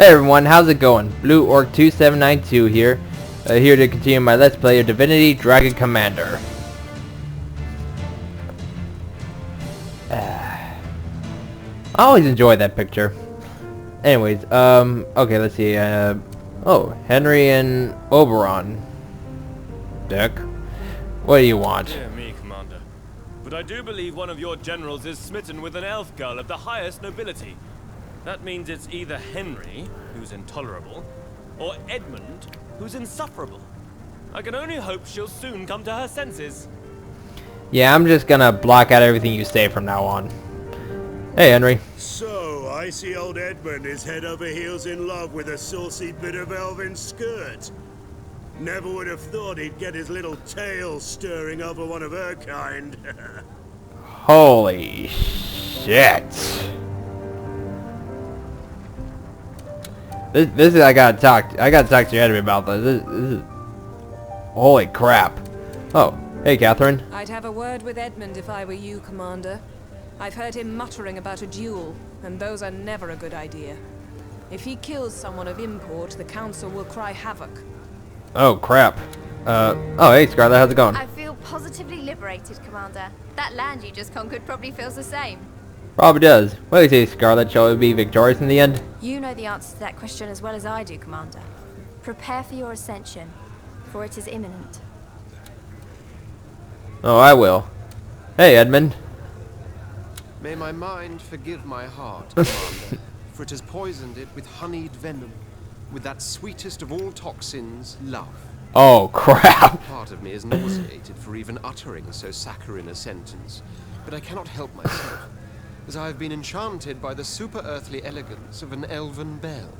Hey everyone, how's it going? Blue Orc 2792 here, here to continue my Let's Play of Divinity Dragon Commander. I always enjoy that picture. Anyways, okay, let's see. Oh, Henry and Oberon. Dick, what do you want? Dear me, Commander. But I do believe one of your generals is smitten with an elf girl of the highest nobility. That means it's either Henry, who's intolerable, or Edmund, who's insufferable. I can only hope she'll soon come to her senses. Yeah, I'm just gonna block out everything you say from now on. Hey, Henry. So, I see old Edmund is head over heels in love with a saucy bit of elven skirt. Never would have thought he'd get his little tail stirring over one of her kind. Holy shit. This is I gotta talk to your enemy about this. This is holy crap. Oh, hey Catherine. I'd have a word with Edmund if I were you, Commander. I've heard him muttering about a duel, and those are never a good idea. If he kills someone of import, the Council will cry havoc. Oh crap. Oh hey Scarlet, how's it going? I feel positively liberated, Commander. That land you just conquered probably feels the same. Probably does. What do you say, Scarlet? Shall we be victorious in the end? You know the answer to that question as well as I do, Commander. Prepare for your ascension, for it is imminent. Oh, I will. Hey, Edmund. May my mind forgive my heart, Commander, for it has poisoned it with honeyed venom, with that sweetest of all toxins, love. Oh, crap. Part of me is nauseated for even uttering so saccharine a sentence, but I cannot help myself, as I have been enchanted by the super-earthly elegance of an elven belle.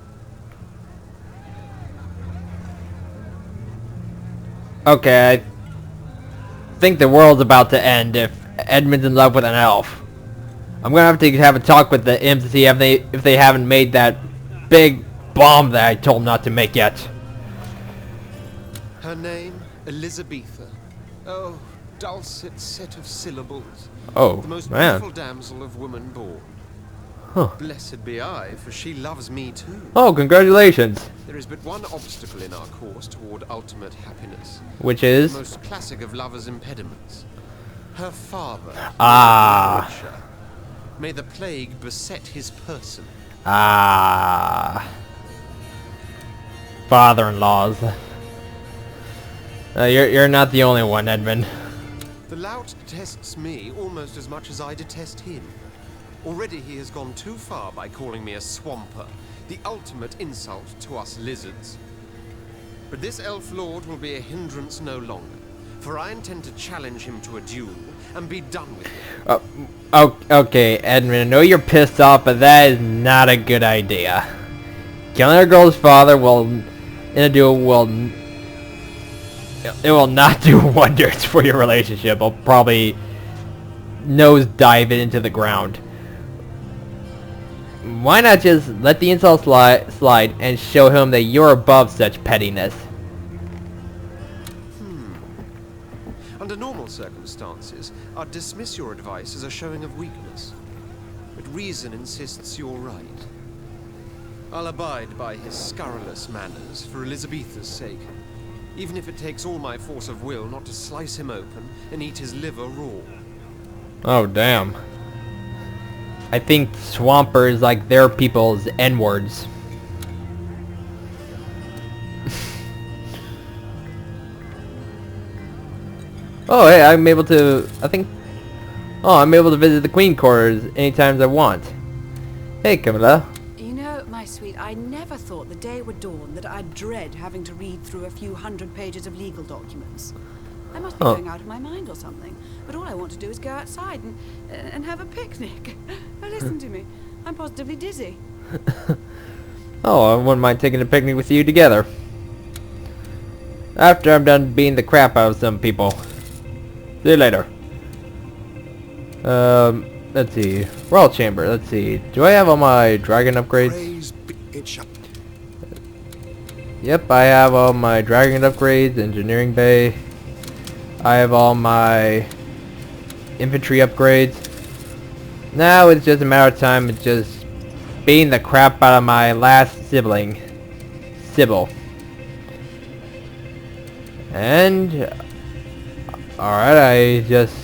Okay, I think the world's about to end if Edmund's in love with an elf. I'm gonna have to have a talk with the imps to see if they haven't made that big bomb that I told them not to make yet. Her name, Elizabetha. Oh, dulcet set of syllables. Oh, the most man. beautiful damsel of woman born. Huh. Blessed be I, for she loves me too. Oh, congratulations. There is but one obstacle in our course toward ultimate happiness. Which is? The most classic of lovers' impediments. Her father. Ah. Richard. May the plague beset his person. Ah. Father-in-laws. You're not the only one, Edmund. The lout detests me almost as much as I detest him. Already he has gone too far by calling me a swamper, the ultimate insult to us lizards. But this elf lord will be a hindrance no longer, for I intend to challenge him to a duel and be done with him. Okay, Edmund, I know you're pissed off, but that is not a good idea. Killing a girl's father in a duel it will not do wonders for your relationship. It'll probably nose dive it into the ground. Why not just let the insult slide and show him that you're above such pettiness? Under normal circumstances, I'd dismiss your advice as a showing of weakness. But reason insists you're right. I'll abide by his scurrilous manners for Elizabetha's sake, even if it takes all my force of will not to slice him open and eat his liver raw. Oh, damn. I think swampers like their people's N-words. Oh, hey, I'm able to visit the Queen quarters anytime I want. Hey, Camilla. You know, my sweet, I never thought the day would dawn that I'd dread having to read through a few hundred pages of legal documents. I must be going out of my mind or something, but all I want to do is go outside and have a picnic. Oh, listen to me. I'm positively dizzy. Oh, I wouldn't mind taking a picnic with you together. After I'm done beating the crap out of some people. See you later. Let's see. Royal Chamber, let's see. Do I have all my dragon upgrades? Yep, I have all my dragon upgrades, engineering bay. I have all my infantry upgrades. Now it's just a matter of time. It's just beating the crap out of my last sibling, Sybil. And alright, I just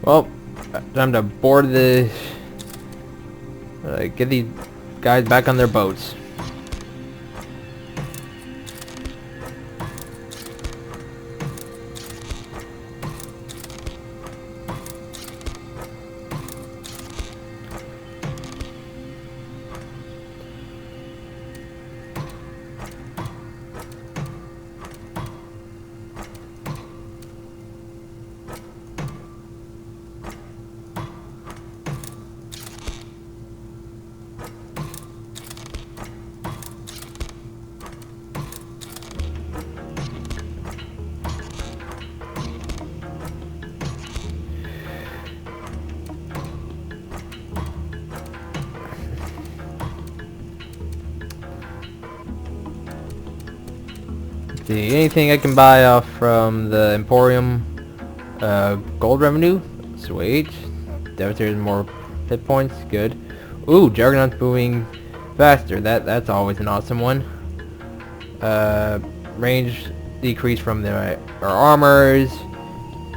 well, time to board the get these guys back on their boats. See, anything I can buy off from the Emporium? Gold revenue? Sweet. Devastator's more hit points. Good. Ooh, Juggernaut's moving faster. That's always an awesome one. Range decrease from our armors.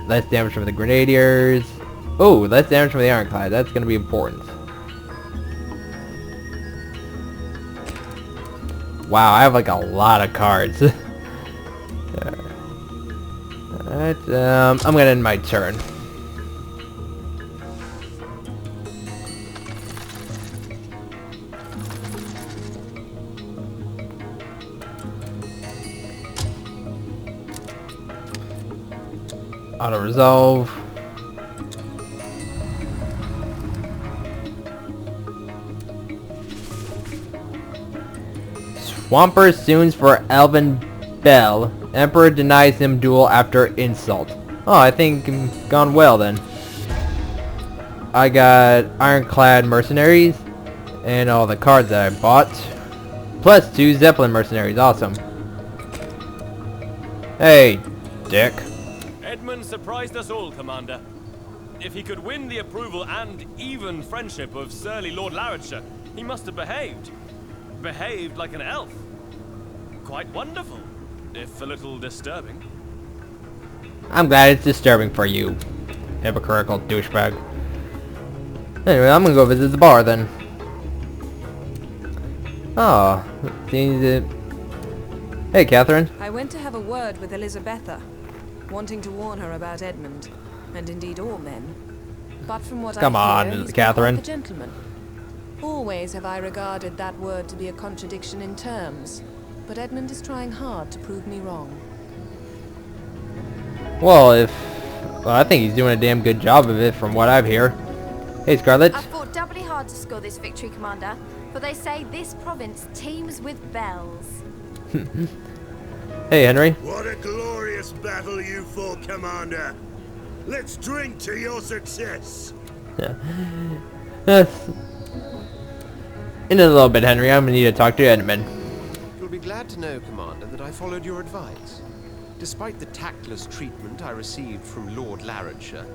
Less damage from the Grenadiers. Oh, less damage from the Ironclad. That's going to be important. Wow, I have like a lot of cards. Alright, I'm gonna end my turn. Auto resolve. Swamper sues for Elvin Bell. Emperor denies him duel after insult. Oh, I think I'm gone well then. I got Ironclad Mercenaries and all the cards that I bought. Plus 2 Zeppelin Mercenaries. Awesome. Hey, Dick. Edmund surprised us all, Commander. If he could win the approval and even friendship of surly Lord Larridshire, he must have behaved. Behaved like an elf. Quite wonderful, if a little disturbing. I'm glad it's disturbing for you, hypocritical douchebag. Anyway, I'm gonna go visit the bar then. Oh, seems it. Hey, Catherine. I went to have a word with Elizabetha, wanting to warn her about Edmund, and indeed all men. But from what Come I on, hear, he's Catherine. quite the gentleman. Always have I regarded that word to be a contradiction in terms, but Edmund is trying hard to prove me wrong. Well, I think he's doing a damn good job of it from what I've heard. Hey, Scarlet. I've fought doubly hard to score this victory, Commander, for they say this province teems with bells. Hey, Henry. What a glorious battle you fought, Commander. Let's drink to your success. In a little bit, Henry. I'm gonna need to talk to Edmund. You'll be glad to know, Commander, that I followed your advice. Despite the tactless treatment I received from Lord Larridshire,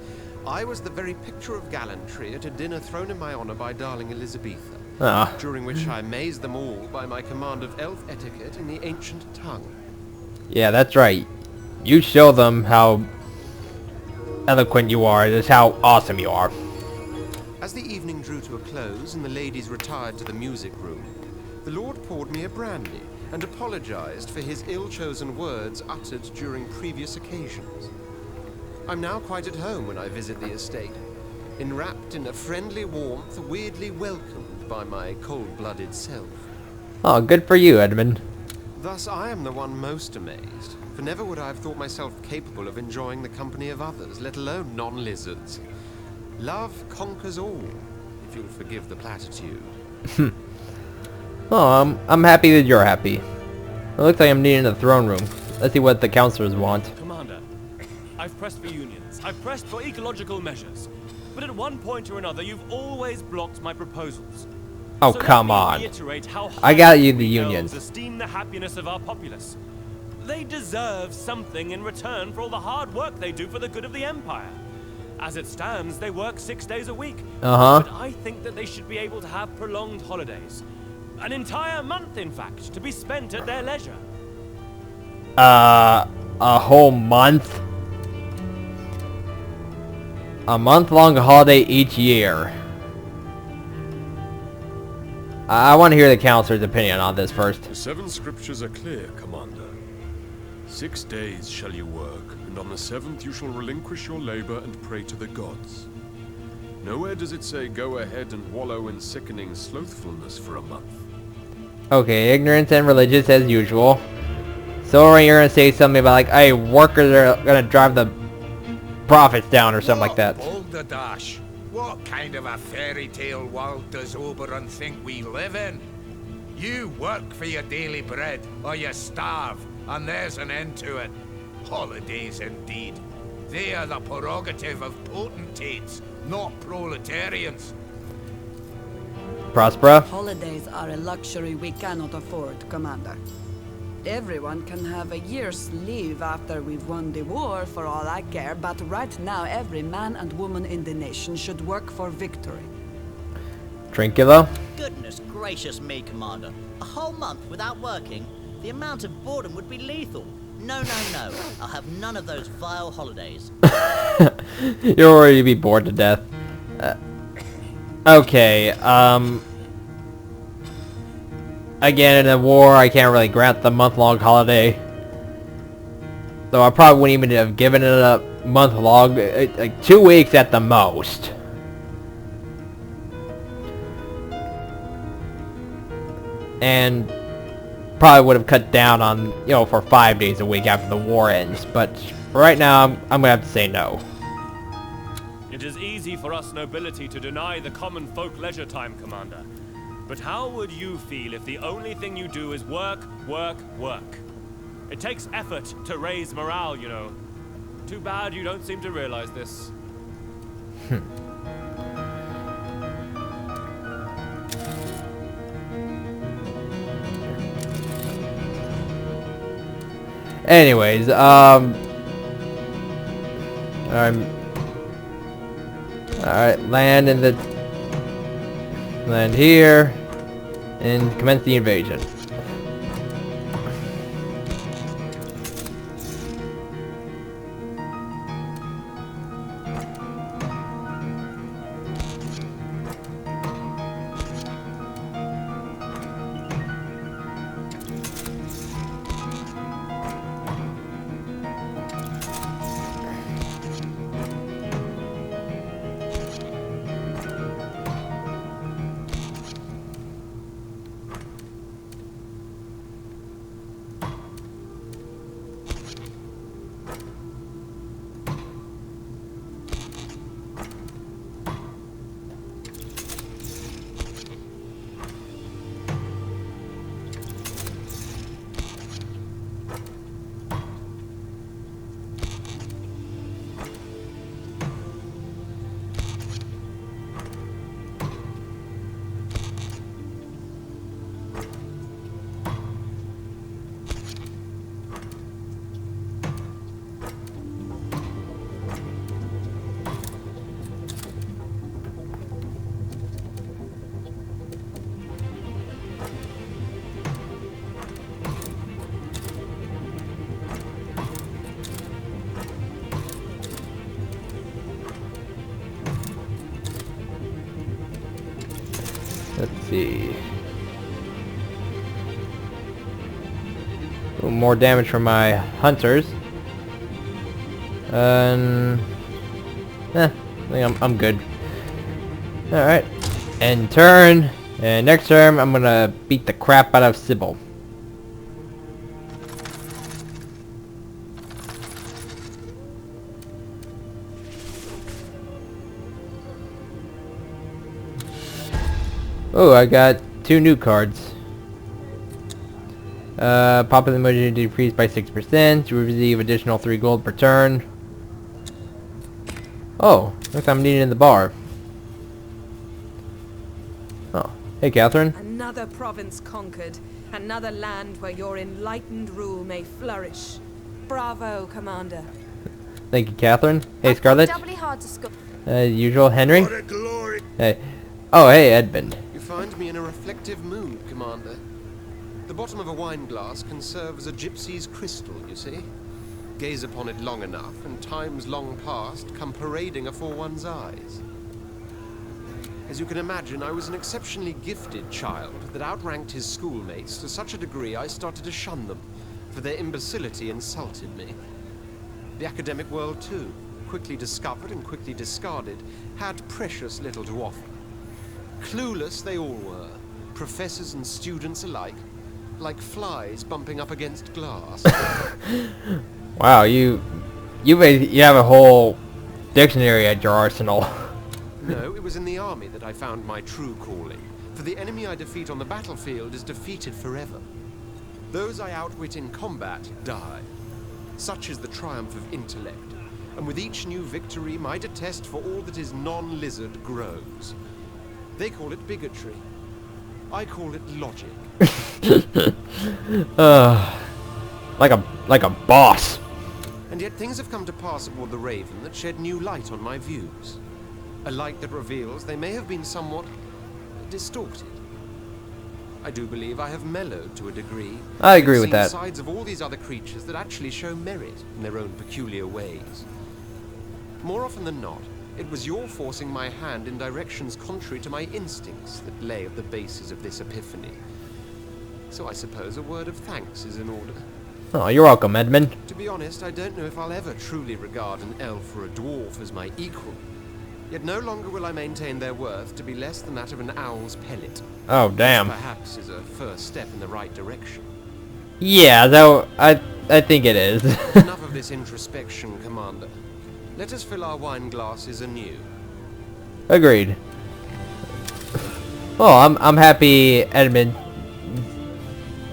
I was the very picture of gallantry at a dinner thrown in my honor by darling Elizabetha, during which I amazed them all by my command of elf etiquette in the ancient tongue. Yeah, that's right. You show them how eloquent you are, just how awesome you are. As the evening drew to a close and the ladies retired to the music room, the Lord poured me a brandy and apologized for his ill-chosen words uttered during previous occasions. I'm now quite at home when I visit the estate, enwrapped in a friendly warmth, weirdly welcomed by my cold-blooded self. Oh, good for you, Edmund. Thus, I am the one most amazed, for never would I have thought myself capable of enjoying the company of others, let alone non-lizards. Love conquers all, if you'll forgive the platitude. Oh, I'm happy that you're happy. It looks like I'm needing the throne room. Let's see what the counselors want. Commander, I've pressed for unions. I've pressed for ecological measures. But at one point or another, you've always blocked my proposals. Oh, So come let me on. reiterate how I got you highly the we elves unions. esteem the happiness of our populace. They deserve something in return for all the hard work they do for the good of the Empire. As it stands, they work 6 days a week. Uh-huh. But I think that they should be able to have prolonged holidays. An entire month, in fact, to be spent at their leisure. A whole month? A month-long holiday each year. I want to hear the counselor's opinion on this first. The 7 scriptures are clear, Commander. 6 days shall you work, and on the 7th you shall relinquish your labor and pray to the gods. Nowhere does it say go ahead and wallow in sickening slothfulness for a month. Okay, ignorance and religious as usual. So you're gonna say something about like, hey, workers are gonna drive the profits down or something like that. Balderdash, what kind of a fairy tale world does Oberon think we live in? You work for your daily bread, or you starve, and there's an end to it. Holidays indeed. They are the prerogative of potentates, not proletarians. Prospera? Holidays are a luxury we cannot afford, Commander. Everyone can have a year's leave after we've won the war, for all I care, but right now every man and woman in the nation should work for victory. Trinculo? Goodness gracious me, Commander. A whole month without working? The amount of boredom would be lethal. No, no, no. I'll have none of those vile holidays. You'll already be bored to death. Okay, again, in a war, I can't really grant the month-long holiday. So I probably wouldn't even have given it a month-long, like 2 weeks at the most. And probably would have cut down on, you know, for 5 days a week after the war ends. But right now, I'm gonna have to say no. It is easy for us nobility to deny the common folk leisure time, Commander. But how would you feel if the only thing you do is work, work, work? It takes effort to raise morale, you know. Too bad you don't seem to realize this. Anyways, alright, land here, and commence the invasion. Let's see. A little more damage from my hunters. I think I'm good. Alright. End turn. And next turn, I'm gonna beat the crap out of Sybil. Oh, I got 2 new cards. Popular emoji decreased by 6%. You receive additional 3 gold per turn. Oh, looks like I'm needed in the bar. Oh, hey Catherine. Another province conquered. Another land where your enlightened rule may flourish. Bravo, Commander. Thank you, Catherine. Hey I've got Scarlet. doubly hard to score. Usual Henry. What a glory! Hey. Oh, hey Edmund. You find me in a reflective mood, Commander. The bottom of a wine glass can serve as a gypsy's crystal, you see. Gaze upon it long enough, and times long past come parading afore one's eyes. As you can imagine, I was an exceptionally gifted child that outranked his schoolmates to such a degree I started to shun them, for their imbecility insulted me. The academic world, too, quickly discovered and quickly discarded, had precious little to offer. Clueless they all were, professors and students alike, like flies bumping up against glass. Wow, you have a whole dictionary at your arsenal. No, it was in the army that I found my true calling, for the enemy I defeat on the battlefield is defeated forever. Those I outwit in combat die. Such is the triumph of intellect, and with each new victory my detest for all that is non-lizard grows. They call it bigotry. I call it logic. Like a boss. And yet things have come to pass aboard the Raven that shed new light on my views. A light that reveals they may have been somewhat distorted. I do believe I have mellowed to a degree. I agree with seen that. Sides of all these other creatures that actually show merit in their own peculiar ways. More often than not, it was your forcing my hand in directions contrary to my instincts that lay at the basis of this epiphany. So I suppose a word of thanks is in order. Oh, you're welcome, Edmund. To be honest, I don't know if I'll ever truly regard an elf or a dwarf as my equal. Yet no longer will I maintain their worth to be less than that of an owl's pellet. Oh, damn. This perhaps is a first step in the right direction. Yeah, though I think it is. Enough of this introspection, Commander. Let us fill our wine glasses anew. Agreed. Oh, I'm happy Edmund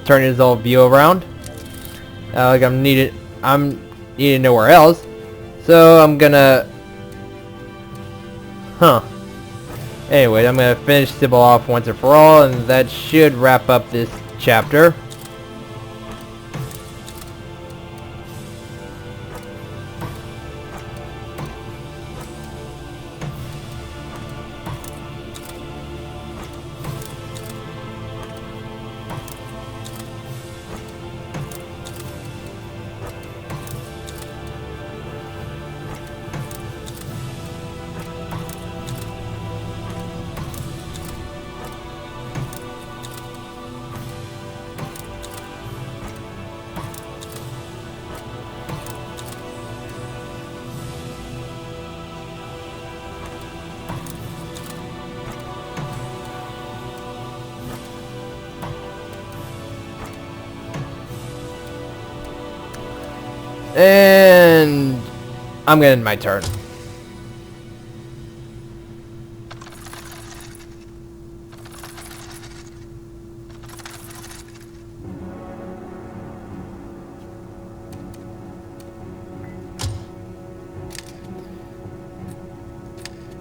turned his old view around. Like I'm needed nowhere else. So I'm gonna Anyway, I'm gonna finish Sybil off once and for all, and that should wrap up this chapter. And I'm gonna end my turn.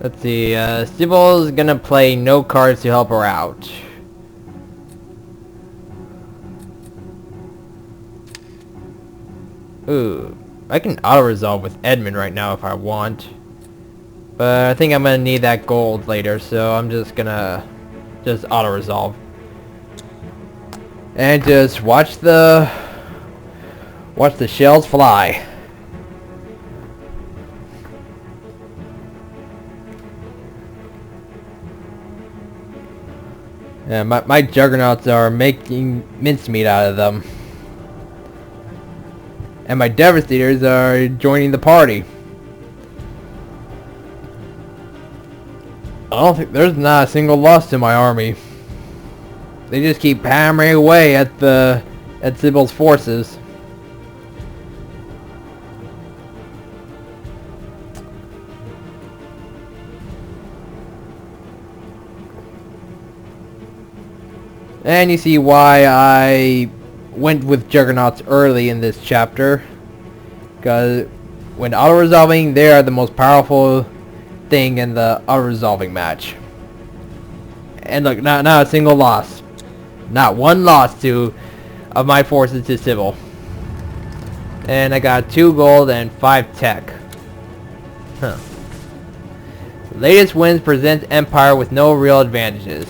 Let's see, Sybil's gonna play no cards to help her out. Ooh, I can auto-resolve with Edmund right now if I want. But I think I'm gonna need that gold later, so I'm just gonna auto-resolve. And just watch the shells fly. Yeah, my juggernauts are making mincemeat out of them. And my Devastators are joining the party. I don't think there's not a single loss in my army. They just keep hammering away at Sybil's forces. And you see why I went with Juggernauts early in this chapter. Because when auto-resolving, they are the most powerful thing in the auto-resolving match. And look, not a single loss. Not one loss of my forces to Sybil. And I got 2 gold and 5 tech. Huh. Latest wins present Empire with no real advantages.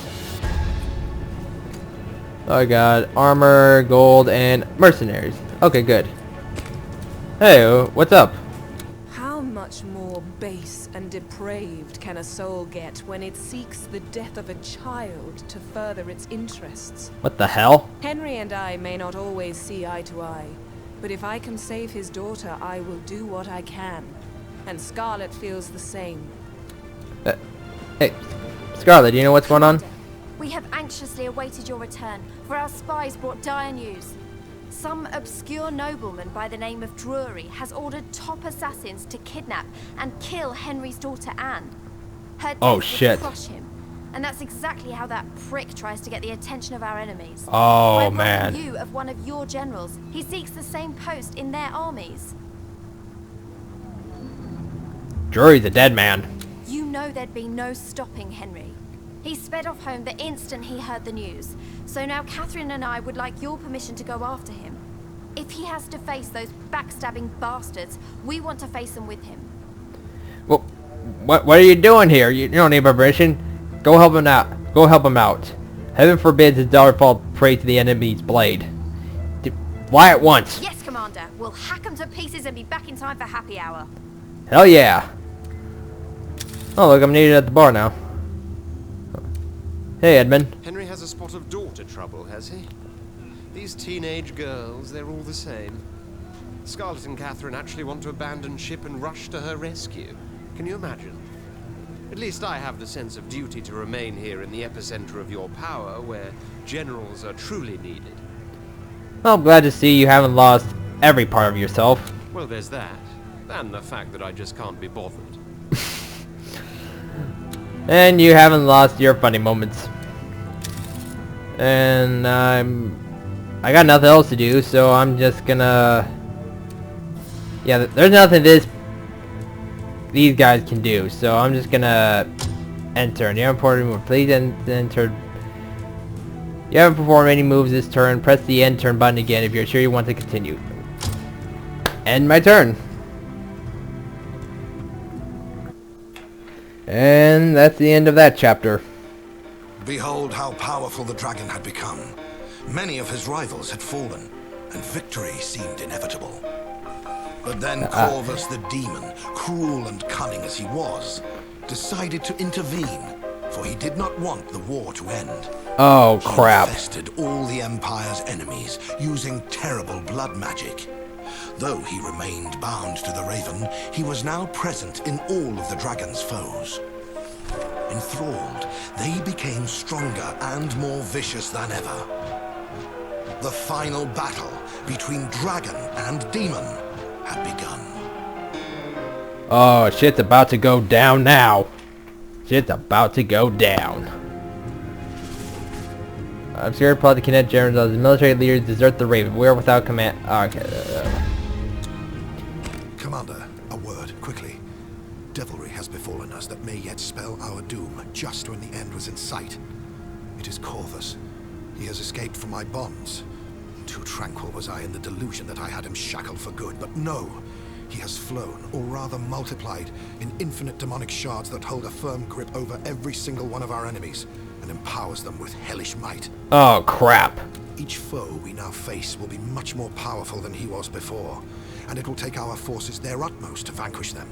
I got armor, gold, and mercenaries. Okay, good. Hey, what's up? How much more base and depraved can a soul get when it seeks the death of a child to further its interests? What the hell? Henry and I may not always see eye to eye, but if I can save his daughter, I will do what I can. And Scarlet feels the same. Hey, Scarlet, do you know what's going on? We have anxiously awaited your return, for our spies brought dire news. Some obscure nobleman by the name of Drury has ordered top assassins to kidnap and kill Henry's daughter Anne. Her death Oh will shit. crush him, and that's exactly how that prick tries to get the attention of our enemies. Oh By man. robbing you of one of your generals, he seeks the same post in their armies. Drury's a dead man. You know there'd be no stopping Henry. He sped off home the instant he heard the news. So now Catherine and I would like your permission to go after him. If he has to face those backstabbing bastards, we want to face them with him. Well, what are you doing here? You don't need my permission. Go help him out. Go help him out. Heaven forbids his daughter fall prey to the enemy's blade. Fly at once. Yes, Commander. We'll hack them to pieces and be back in time for happy hour. Hell yeah. Oh look, I'm needed at the bar now. Hey, Edmund. Henry has a spot of daughter trouble, has he? These teenage girls, they're all the same. Scarlet and Catherine actually want to abandon ship and rush to her rescue. Can you imagine? At least I have the sense of duty to remain here in the epicenter of your power, where generals are truly needed. Well, I'm glad to see you haven't lost every part of yourself. Well, there's that. And the fact that I just can't be bothered. And you haven't lost your funny moments. And I got nothing else to do, so I'm just gonna... Yeah, there's nothing these guys can do, so I'm just gonna enter. And you haven't performed any moves. Please enter. You haven't performed any moves this turn. Press the end turn button again if you're sure you want to continue. End my turn. And that's the end of that chapter. Behold how powerful the dragon had become. Many of his rivals had fallen, and victory seemed inevitable. But then Corvus the demon, cruel and cunning as he was, decided to intervene, for he did not want the war to end. Oh crap. He infested all the Empire's enemies, using terrible blood magic. Though he remained bound to the Raven, he was now present in all of the dragon's foes. Enthralled, they became stronger and more vicious than ever. The final battle between dragon and demon had begun. Oh, shit's about to go down now. Shit's about to go down. I'm scared plot the Kinetic Generals as the military leaders desert the Raven. We're without command. Okay. Commander, a word, quickly. Devilry has befallen us that may yet spell our doom, just when the end was in sight. It is Corvus. He has escaped from my bonds. Too tranquil was I in the delusion that I had him shackled for good, but no! He has flown, or rather multiplied, in infinite demonic shards that hold a firm grip over every single one of our enemies, and empowers them with hellish might. Oh, crap. Each foe we now face will be much more powerful than he was before, and it will take our forces their utmost to vanquish them.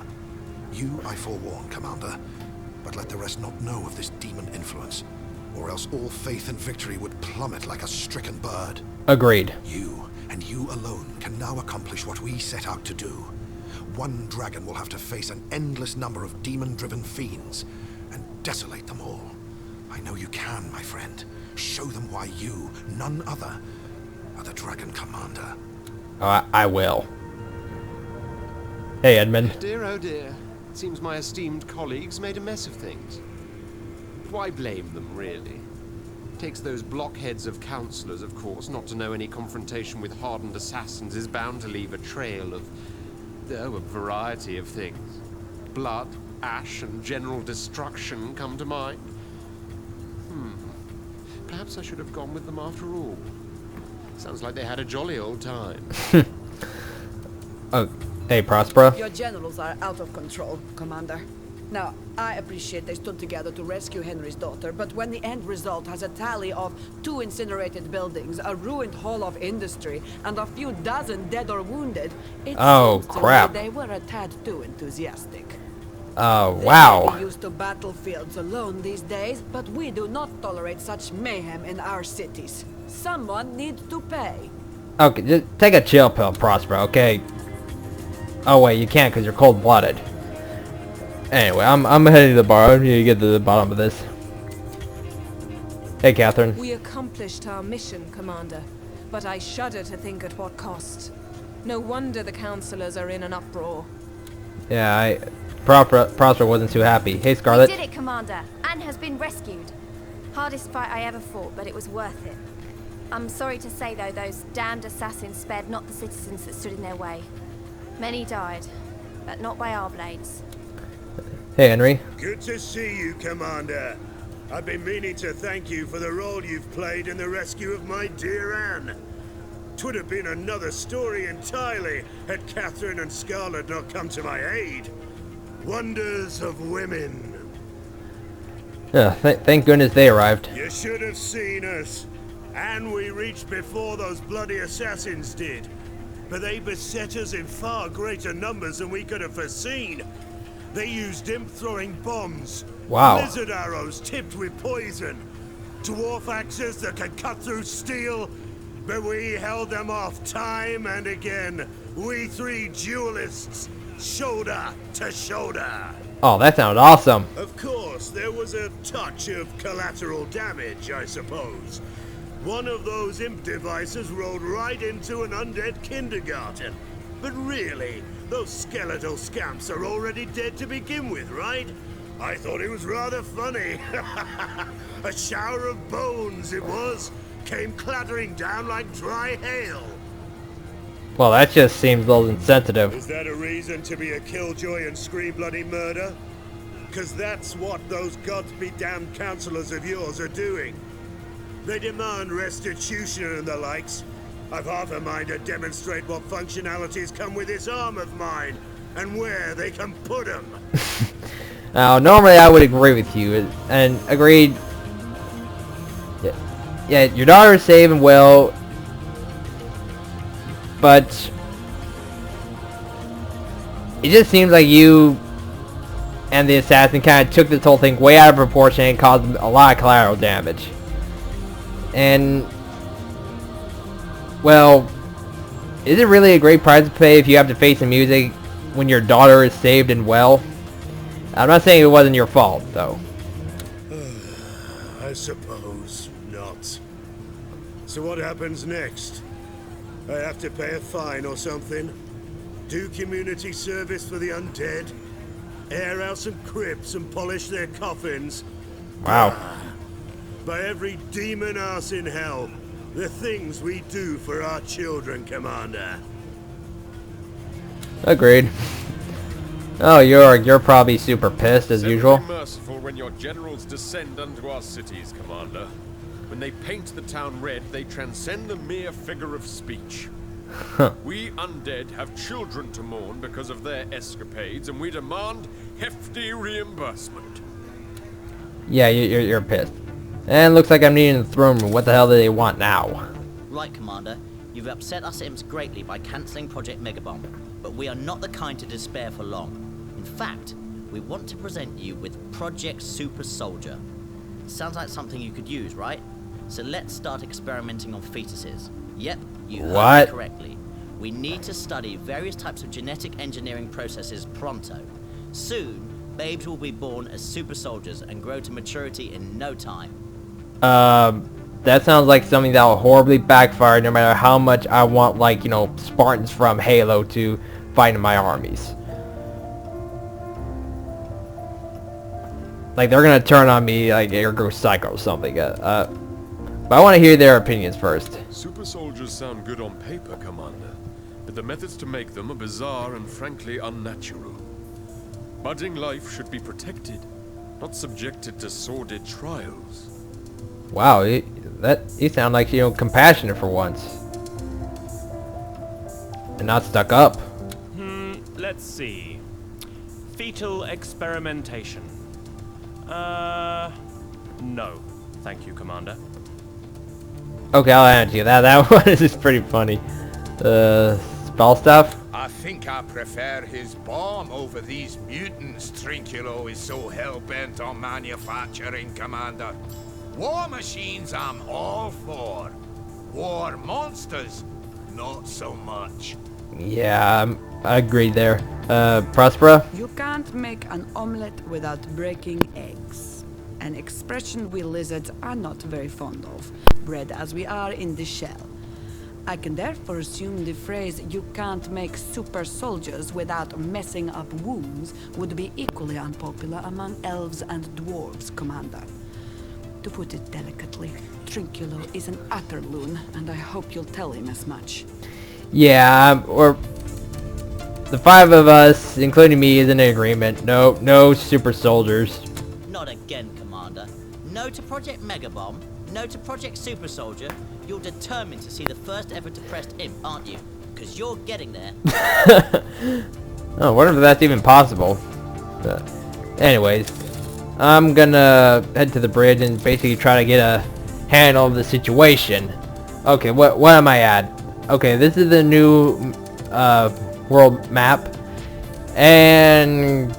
You I forewarn, Commander, but let the rest not know of this demon influence, or else all faith in victory would plummet like a stricken bird. Agreed. You and you alone can now accomplish what we set out to do. One dragon will have to face an endless number of demon-driven fiends, and desolate them all. I know you can, my friend. Show them why you, none other, are the Dragon Commander. I will. Hey, Edmund. Dear, oh dear. It seems my esteemed colleagues made a mess of things. But why blame them, really? It takes those blockheads of counselors, of course, not to know any confrontation with hardened assassins is bound to leave a trail of, oh, a variety of things. Blood, ash, and general destruction come to mind. Perhaps I should have gone with them after all. Sounds like they had a jolly old time. Oh, hey, Prospero. Your generals are out of control, Commander. Now, I appreciate they stood together to rescue Henry's daughter, but when the end result has a tally of 2 incinerated buildings, a ruined hall of industry, and a few dozen dead or wounded, it seems to crap. me they were a tad too enthusiastic. Oh, They wow. may be used to battlefields alone these days, but we do not tolerate such mayhem in our cities. Someone needs to pay. Okay, just take a chill pill, Prospero, okay? Oh, wait, you can't because you're cold-blooded. Anyway, I'm heading to the bar. I need to get to the bottom of this. Hey, Catherine. We accomplished our mission, Commander, but I shudder to think at what cost. No wonder the councillors are in an uproar. Yeah, Prospero wasn't too happy. Hey, Scarlet. We did it, Commander. Anne has been rescued. Hardest fight I ever fought, but it was worth it. I'm sorry to say, though, those damned assassins spared not the citizens that stood in their way. Many died, but not by our blades. Hey, Henry. Good to see you, Commander. I've been meaning to thank you for the role you've played in the rescue of my dear Anne. 'Twould have been another story entirely had Catherine and Scarlet not come to my aid. Wonders of women. Yeah, thank goodness they arrived. You should have seen us. And we reached before those bloody assassins did. But they beset us in far greater numbers than we could have foreseen. They used imp-throwing bombs. Wow. Lizard arrows tipped with poison. Dwarf axes that could cut through steel. But we held them off time and again. We 3 duelists, shoulder to shoulder. Oh, that sounds awesome. Of course, there was a touch of collateral damage, I suppose. One of those imp devices rolled right into an undead kindergarten. But really, those skeletal scamps are already dead to begin with, right? I thought it was rather funny. A shower of bones it was. Came clattering down like dry hail. Well, that just seems a little insensitive. Is that a reason to be a killjoy and scream bloody murder? 'Cause that's what those gods-be-damned counselors of yours are doing. They demand restitution and the likes. I've half a mind to demonstrate what functionalities come with this arm of mine, and where they can put them. Now, normally I would agree with you, and agreed. Yeah, your daughter is safe and well, but it just seems like you and the assassin kind of took this whole thing way out of proportion and caused a lot of collateral damage. And, well, is it really a great price to pay if you have to face the music when your daughter is saved and well? I'm not saying it wasn't your fault, though. I suppose not. So what happens next? I have to pay a fine or something? Do community service for the undead? Air out some crypts and polish their coffins? Wow. By every demon ass in hell, the things we do for our children, Commander. Agreed. Oh, you're probably super pissed as usual. Be merciful when your generals descend unto our cities, Commander. When they paint the town red, they transcend the mere figure of speech. We undead have children to mourn because of their escapades, and we demand hefty reimbursement. Yeah, you're pissed. And looks like I'm needing the throne room. What the hell do they want now? Right, Commander. You've upset us imps greatly by cancelling Project Megabomb, but we are not the kind to despair for long. In fact, we want to present you with Project Super Soldier. Sounds like something you could use, right? So let's start experimenting on fetuses. Yep, you heard What? me correctly. We need to study various types of genetic engineering processes pronto. Soon, babes will be born as super soldiers and grow to maturity in no time. That sounds like something that will horribly backfire no matter how much I want, like, you know, Spartans from Halo to fight in my armies. Like, they're gonna turn on me, like, or go psycho or something. But I want to hear their opinions first. Super soldiers sound good on paper, Commander, but the methods to make them are bizarre and frankly unnatural. Budding life should be protected, not subjected to sordid trials. Wow, you sound like, you know, compassionate for once. And not stuck up. Let's see. Fetal experimentation. No. Thank you, Commander. Okay, I'll answer you. That one is just pretty funny. Spell stuff? I think I prefer his bomb over these mutants Trinculo is so hell-bent on manufacturing, Commander. War machines I'm all for. War monsters, not so much. Yeah, I agree there. Prospera? You can't make an omelette without breaking eggs. An expression we lizards are not very fond of, bred as we are in the shell. I can therefore assume the phrase, "you can't make super soldiers without messing up wombs," would be equally unpopular among elves and dwarves, Commander. To put it delicately, Trinculo is an utter loon, and I hope you'll tell him as much. Yeah, or the five of us, including me, is in agreement. No super soldiers. Not again, Commander. No to Project Megabomb, no to Project Super Soldier. You're determined to see the first ever depressed imp, aren't you? Because you're getting there. Oh, I wonder if that's even possible. Anyways, I'm gonna head to the bridge and basically try to get a handle of the situation. Okay, what am I at? Okay, this is the new world map. And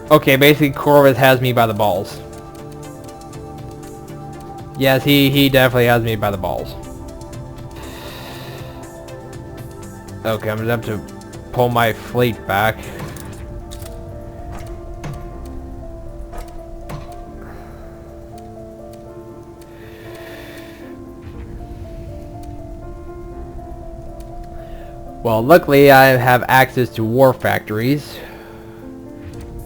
okay, basically Corvus has me by the balls. Yes, he definitely has me by the balls. Okay, I'm gonna have to pull my fleet back. Well, luckily I have access to war factories.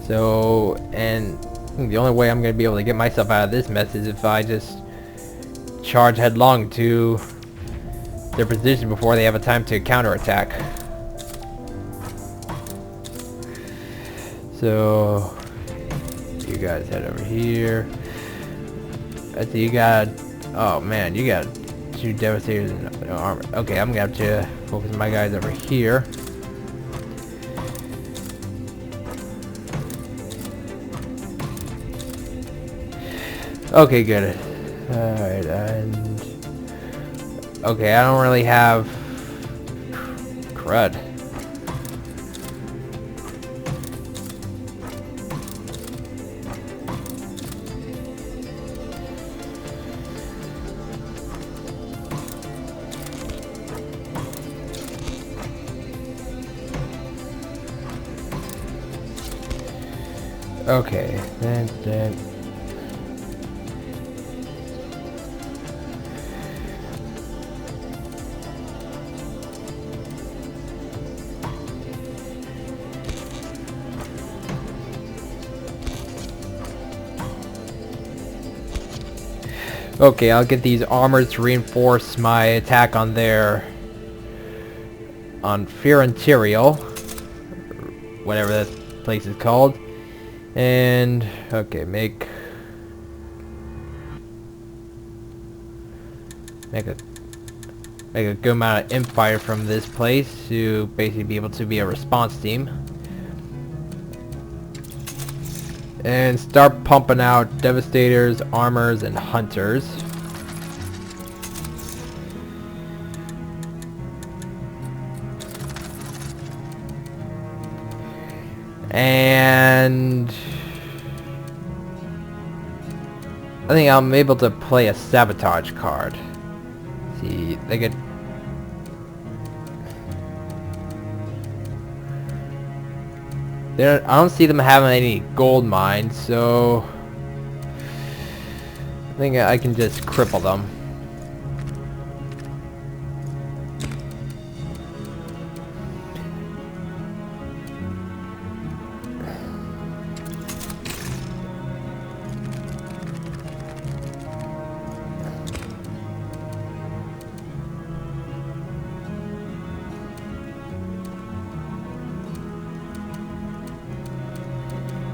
So, and the only way I'm going to be able to get myself out of this mess is if I just charge headlong to their position before they have a time to counterattack. So, you guys head over here. I see you got, oh man, you got two Devastators and no armor. Okay, I'm going to have to focus my guys over here. Okay, good. Alright, and okay, I don't really have crud. Okay, then. Okay, I'll get these armors to reinforce my attack on Fear Interior, whatever that place is called. And okay, make a good amount of imp fire from this place to basically be able to be a response team. And start pumping out Devastators, Armors, and Hunters. And I think I'm able to play a Sabotage card. See, they get I don't see them having any gold mines, so I think I can just cripple them.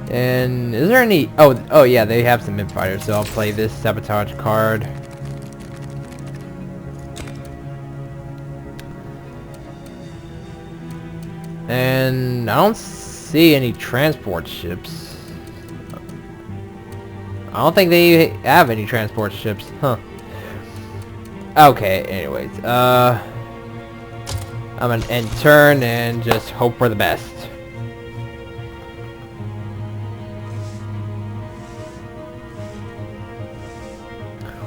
And is there any? Oh yeah, they have some imp fighters, so I'll play this sabotage card. And I don't see any transport ships. I don't think they have any transport ships, huh? Okay, anyways, I'm gonna end turn and just hope for the best.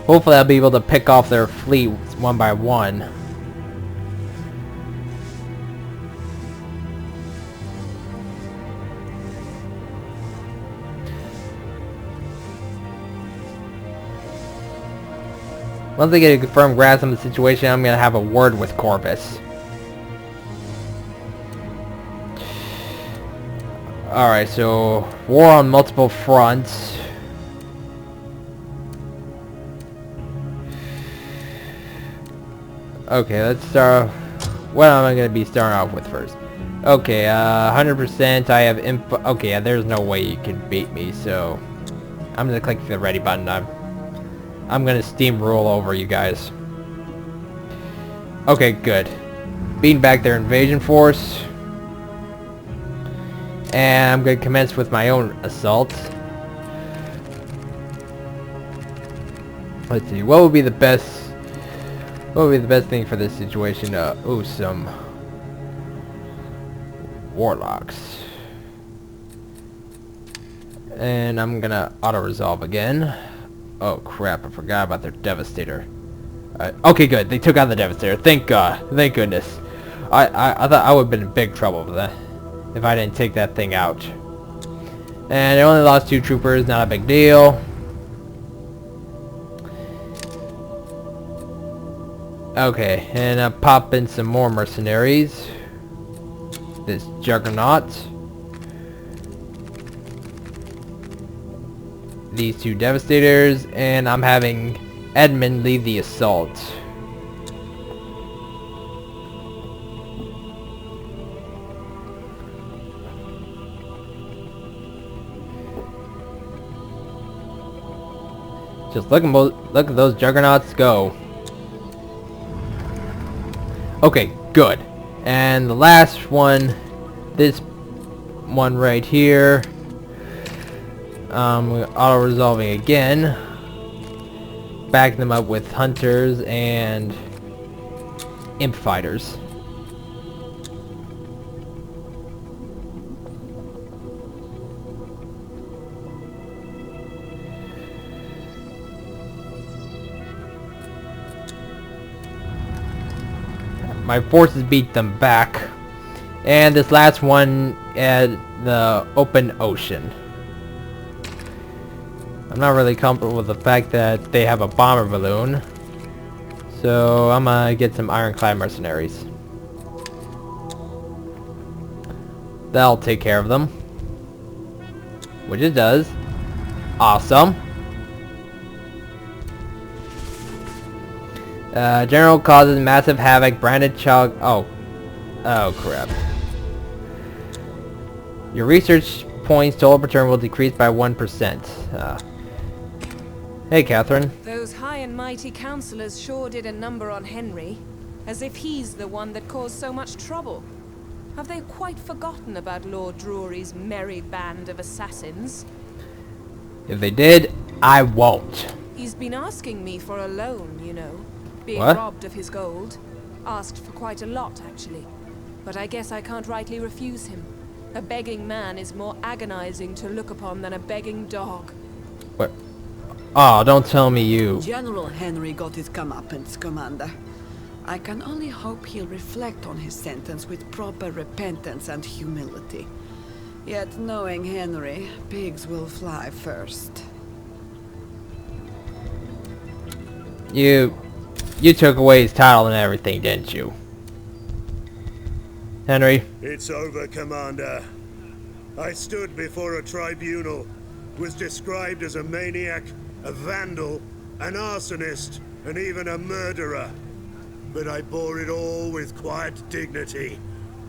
Hopefully I'll be able to pick off their fleet one by one. Once I get a confirmed grasp on the situation, I'm going to have a word with Corvus. Alright, so war on multiple fronts. Okay, let's start off. What am I going to be starting off with first? Okay, 100% I have info. Okay, yeah, there's no way you can beat me, so I'm going to click the ready button. I'm going to steamroll over you guys. Okay, good. Beating back their invasion force. And I'm going to commence with my own assault. Let's see, what would be the best thing for this situation? Ooh, some warlocks. And I'm gonna auto-resolve again. Oh crap, I forgot about their Devastator. Okay, good, they took out the Devastator. Thank God, thank goodness. I thought I would have been in big trouble with that if I didn't take that thing out. And they only lost 2 troopers, not a big deal. Okay, and I'll pop in some more mercenaries. This Juggernaut. These 2 Devastators, and I'm having Edmund lead the assault. Just look at those Juggernauts go. Okay, good. And the last one, this one right here, auto-resolving again. Back them up with hunters and imp fighters. My forces beat them back. And this last one at the open ocean. I'm not really comfortable with the fact that they have a bomber balloon. So I'm gonna get some ironclad mercenaries. That'll take care of them. Which it does. Awesome. General causes massive havoc. Branded child. Oh crap. Your research points total per turn will decrease by 1%. Hey, Catherine. Those high and mighty councillors sure did a number on Henry, as if he's the one that caused so much trouble. Have they quite forgotten about Lord Drury's merry band of assassins? If they did, I won't. He's been asking me for a loan, you know. Being What? robbed of his gold. Asked for quite a lot, actually. But I guess I can't rightly refuse him. A begging man is more agonizing to look upon than a begging dog. What? Oh, don't tell me you. General Henry got his comeuppance, Commander. I can only hope he'll reflect on his sentence with proper repentance and humility. Yet knowing Henry, pigs will fly first. You took away his title and everything, didn't you? Henry? It's over, Commander. I stood before a tribunal, was described as a maniac, a vandal, an arsonist, and even a murderer. But I bore it all with quiet dignity.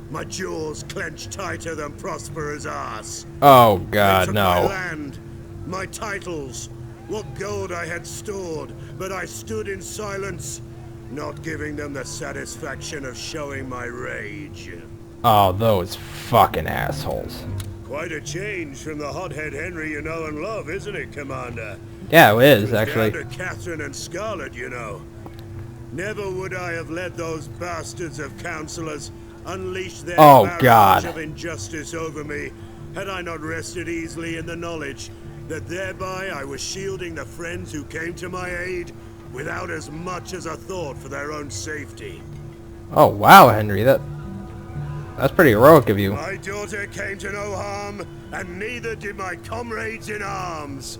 My jaws clenched tighter than Prosper's ass. Oh They God, took my no. land, my titles, what gold I had stored, but I stood in silence, not giving them the satisfaction of showing my rage. Oh, those fucking assholes. Quite a change from the hothead Henry you know and love, isn't it, Commander? Yeah, it is, It was actually. down to Catherine and Scarlet, you know. Never would I have let those bastards of counselors unleash their Oh, barrage God. of injustice over me, had I not rested easily in the knowledge that thereby I was shielding the friends who came to my aid without as much as a thought for their own safety. Oh wow, Henry, that's pretty heroic of you. My daughter came to no harm, and neither did my comrades in arms.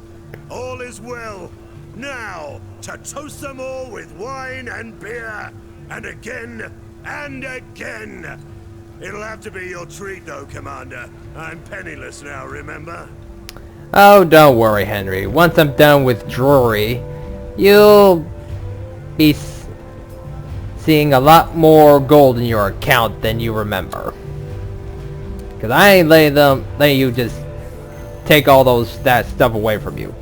All is well. Now, to toast them all with wine and beer, and again, and again. It'll have to be your treat, though, Commander. I'm penniless now, remember? Oh, don't worry, Henry. Once I'm done with Drury, you'll be seeing a lot more gold in your account than you remember. Cause I ain't letting you just take all that stuff away from you.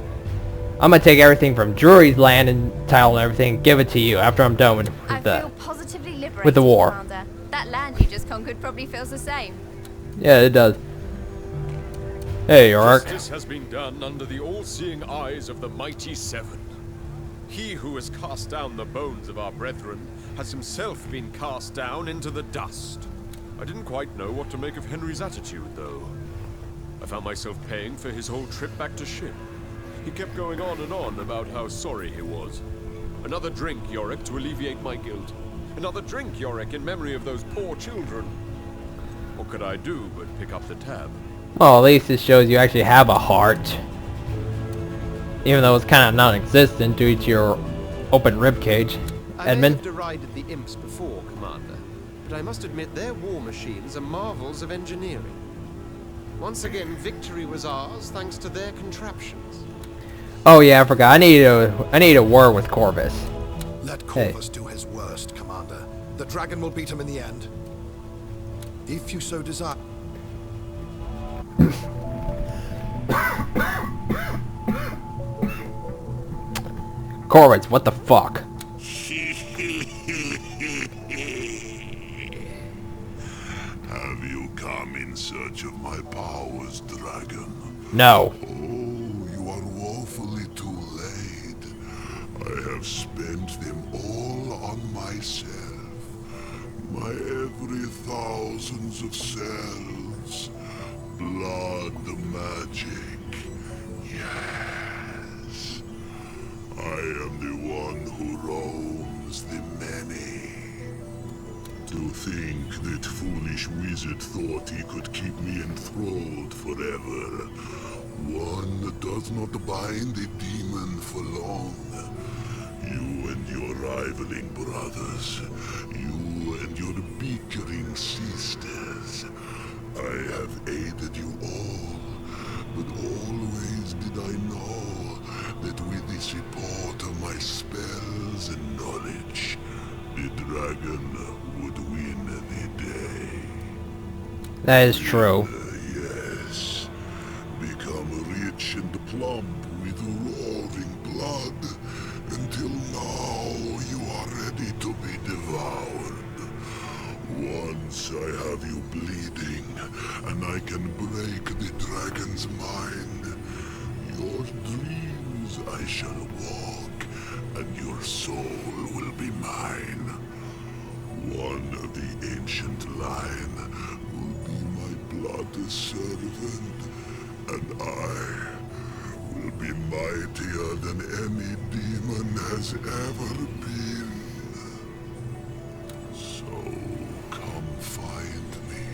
I'm gonna take everything from Drury's land and title and everything and give it to you after I'm done with I feel positively liberated, with the war. Commander. That land you just conquered probably feels the same. Yeah, it does. Hey, Yorick. Justice has been done under the all-seeing eyes of the mighty Seven. He who has cast down the bones of our brethren has himself been cast down into the dust. I didn't quite know what to make of Henry's attitude, though. I found myself paying for his whole trip back to ship. He kept going on and on about how sorry he was. Another drink, Yorick, to alleviate my guilt. Another drink, Yorick, in memory of those poor children. What could I do but pick up the tab? Well, at least it shows you actually have a heart. Even though it's kind of non-existent due to your open ribcage. I may Edmund? have derided the imps before, Commander, but I must admit their war machines are marvels of engineering. Once again, victory was ours thanks to their contraptions. Oh yeah, I forgot. I need a word with Corvus. Let Corvus do his worst, Commander. The dragon will beat him in the end. If you so desire. Corvus, what the fuck? Have you come in search of my powers, dragon? No. Oh, you are woefully too late. I have spent them all on myself. My every thousands of cells. Blood magic. Yes. I am the one who roams the many. To think that foolish wizard thought he could keep me enthralled forever. One does not bind a demon for long. You and your rivaling brothers. You and your bickering sisters. I have aided you all, but always did I know that with the support of my spells and knowledge, the dragon would win the day. That is true. Yes. Become rich and plump with roaring blood, until now you are ready to be devoured. Once I have you bleeding, and I can break the dragon's mind, your dreams I shall walk, and your soul will be mine. One of the ancient line will be my blood servant, and I will be mightier than any demon has ever been. So come find me.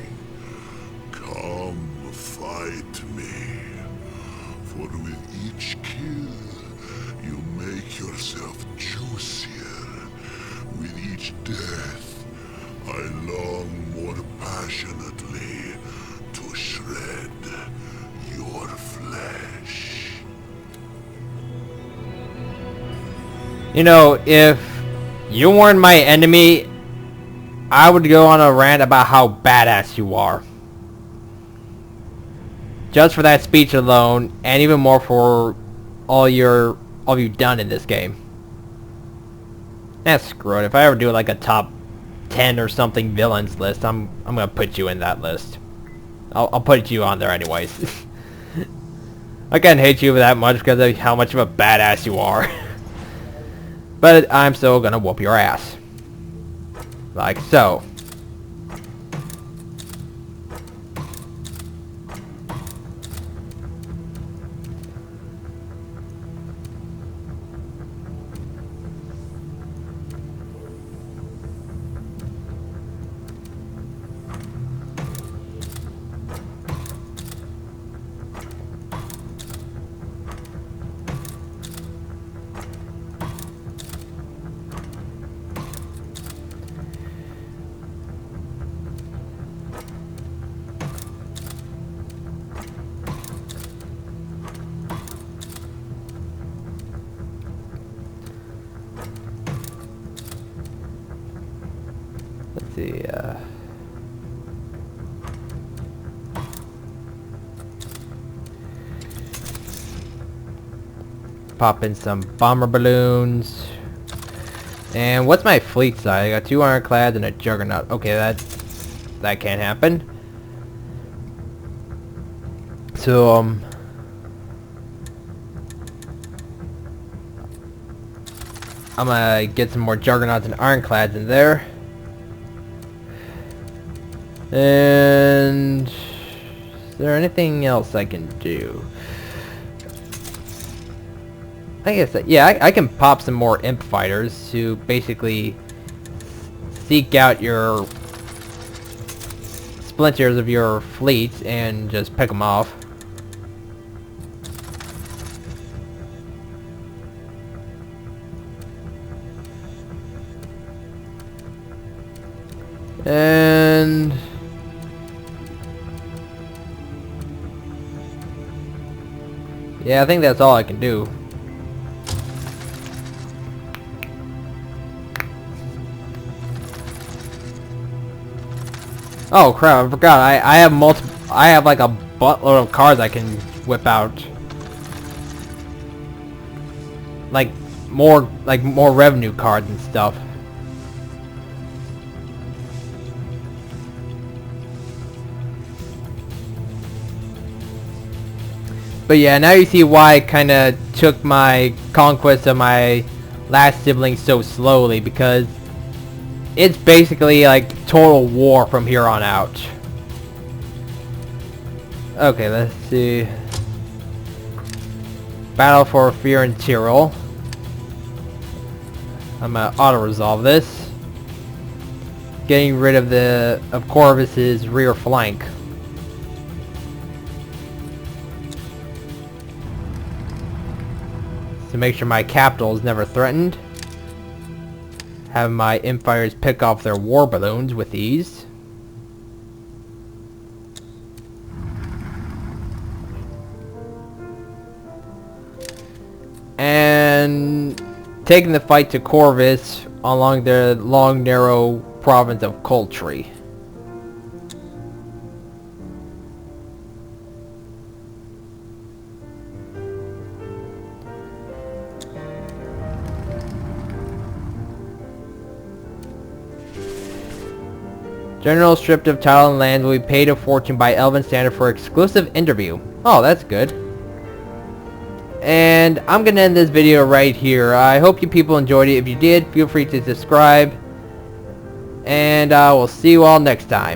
Come find You know, if you weren't my enemy, I would go on a rant about how badass you are. Just for that speech alone, and even more for all you've done in this game. Screw it. If I ever do like a top 10 or something villains list, I'm gonna put you in that list. I'll put you on there anyways. I can't hate you that much because of how much of a badass you are. But I'm still gonna whoop your ass. Like so. Let's see, pop in some bomber balloons. And what's my fleet size? I got 2 ironclads and a juggernaut. Okay, that can't happen. So, I'm gonna get some more juggernauts and ironclads in there. And is there anything else I can do? I guess that, yeah, I can pop some more imp fighters to basically seek out your splinters of your fleet and just pick them off. And yeah, I think that's all I can do. Oh crap, I forgot. I have multiple. I have like a buttload of cards I can whip out. Like more revenue cards and stuff. But yeah, now you see why I kind of took my conquest of my last sibling so slowly, because it's basically like total war from here on out. Okay, let's see. Battle for Fear and Tyrol. I'm gonna auto-resolve this. Getting rid of Corvus's rear flank. To make sure my capital is never threatened. Have my empires pick off their war balloons with ease. And taking the fight to Corvus along the long narrow province of Coltree. General stripped of title and land will be paid a fortune by Elven Standard for exclusive interview. Oh, that's good. And I'm going to end this video right here. I hope you people enjoyed it. If you did, feel free to subscribe. And I will see you all next time.